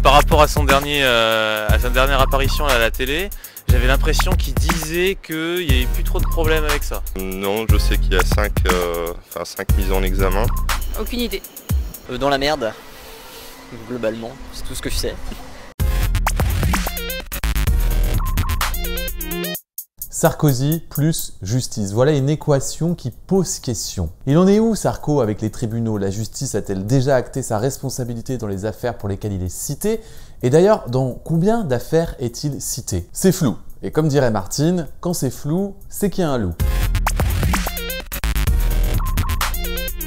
Par rapport à sa dernière apparition à la télé, j'avais l'impression qu'il disait qu'il n'y avait plus trop de problèmes avec ça. Non, je sais qu'il y a 5 mises en examen. Aucune idée. Dans la merde, globalement, c'est tout ce que je sais. Sarkozy plus justice, voilà une équation qui pose question. Il en est où, Sarko, avec les tribunaux? La justice a-t-elle déjà acté sa responsabilité dans les affaires pour lesquelles il est cité? Et d'ailleurs, dans combien d'affaires est-il cité? C'est flou. Et comme dirait Martine, quand c'est flou, c'est qu'il y a un loup.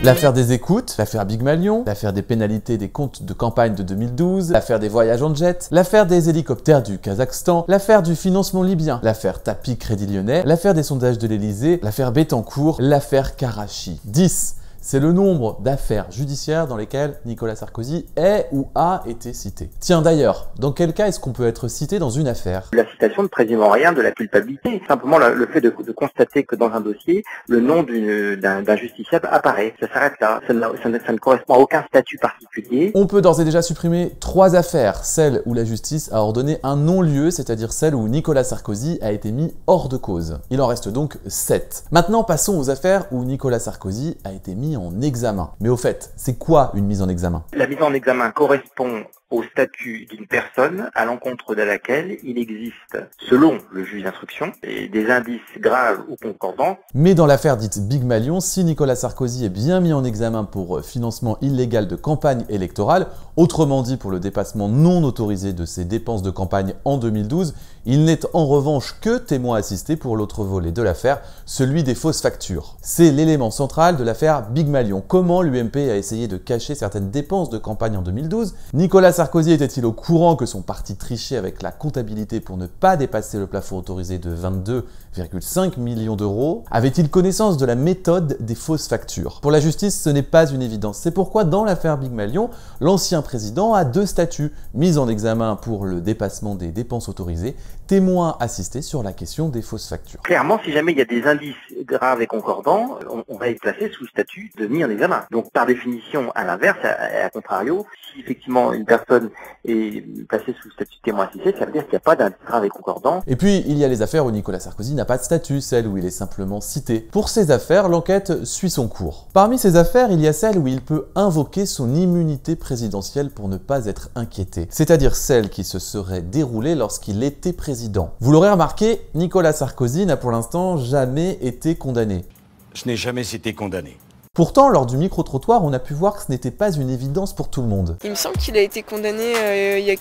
L'affaire des écoutes, l'affaire Big Malion, l'affaire des pénalités des comptes de campagne de 2012, l'affaire des voyages en jet, l'affaire des hélicoptères du Kazakhstan, l'affaire du financement libyen, l'affaire Tapi Crédit Lyonnais, l'affaire des sondages de l'Elysée, l'affaire Bettencourt, l'affaire Karachi. 10. C'est le nombre d'affaires judiciaires dans lesquelles Nicolas Sarkozy est ou a été cité. Tiens d'ailleurs, dans quel cas est-ce qu'on peut être cité dans une affaire? La citation ne présume en rien de la culpabilité. Simplement le fait de constater que dans un dossier, le nom d'un justiciable apparaît. Ça s'arrête là. Ça ne correspond à aucun statut particulier. On peut d'ores et déjà supprimer 3 affaires. Celle où la justice a ordonné un non-lieu, c'est-à-dire celle où Nicolas Sarkozy a été mis hors de cause. Il en reste donc 7. Maintenant, passons aux affaires où Nicolas Sarkozy a été mis en examen. Mais au fait, c'est quoi une mise en examen? La mise en examen correspond au statut d'une personne à l'encontre de laquelle il existe, selon le juge d'instruction, des indices graves ou concordants. Mais dans l'affaire dite Big Malion, si Nicolas Sarkozy est bien mis en examen pour financement illégal de campagne électorale, autrement dit pour le dépassement non autorisé de ses dépenses de campagne en 2012, il n'est en revanche que témoin assisté pour l'autre volet de l'affaire, celui des fausses factures. C'est l'élément central de l'affaire Big Malion. Comment l'UMP a essayé de cacher certaines dépenses de campagne en 2012? Nicolas Sarkozy était-il au courant que son parti trichait avec la comptabilité pour ne pas dépasser le plafond autorisé de 22,5 millions d'euros? Avait-il connaissance de la méthode des fausses factures? Pour la justice, ce n'est pas une évidence. C'est pourquoi dans l'affaire Big Malion, l'ancien président a 2 statuts, mise en examen pour le dépassement des dépenses autorisées, témoin assisté sur la question des fausses factures. Clairement, si jamais il y a des indices graves et concordants, on va être placé sous le statut de mis en examen. Donc par définition, à l'inverse, à contrario, si effectivement une personne est placée sous le statut de témoin assisté, ça veut dire qu'il n'y a pas d'indices graves et concordants. Et puis, il y a les affaires où Nicolas Sarkozy n'a pas de statut, celles où il est simplement cité. Pour ces affaires, l'enquête suit son cours. Parmi ces affaires, il y a celle où il peut invoquer son immunité présidentielle pour ne pas être inquiété, c'est-à-dire celle qui se serait déroulée lorsqu'il était président. Vous l'aurez remarqué, Nicolas Sarkozy n'a pour l'instant jamais été condamné. Je n'ai jamais été condamné. Pourtant, lors du micro-trottoir, on a pu voir que ce n'était pas une évidence pour tout le monde. Il me semble qu'il a été condamné il y a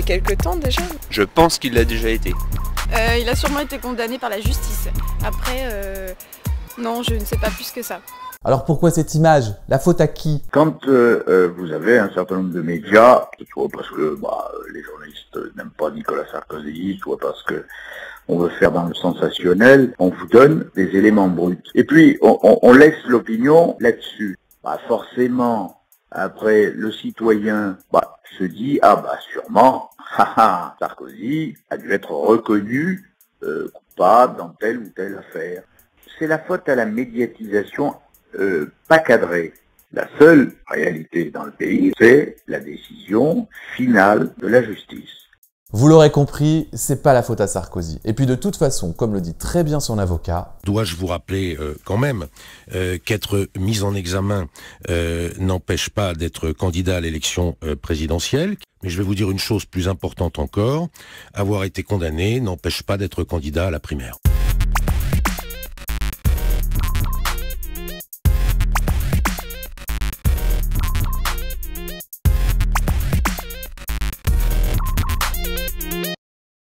quelques temps déjà. Je pense qu'il l'a déjà été. Il a sûrement été condamné par la justice. Après, non, je ne sais pas plus que ça. Alors pourquoi cette image? La faute à qui? Quand vous avez un certain nombre de médias, soit parce que les journalistes n'aiment pas Nicolas Sarkozy, soit parce que on veut faire dans le sensationnel, on vous donne des éléments bruts. Et puis, on laisse l'opinion là-dessus. Forcément, après, le citoyen se dit, sûrement, Sarkozy a dû être reconnu coupable dans telle ou telle affaire. C'est la faute à la médiatisation pas cadrée. La seule réalité dans le pays, c'est la décision finale de la justice. Vous l'aurez compris, c'est pas la faute à Sarkozy. Et puis de toute façon, comme le dit très bien son avocat... Dois-je vous rappeler quand même qu'être mis en examen n'empêche pas d'être candidat à l'élection présidentielle. Mais je vais vous dire une chose plus importante encore, avoir été condamné n'empêche pas d'être candidat à la primaire.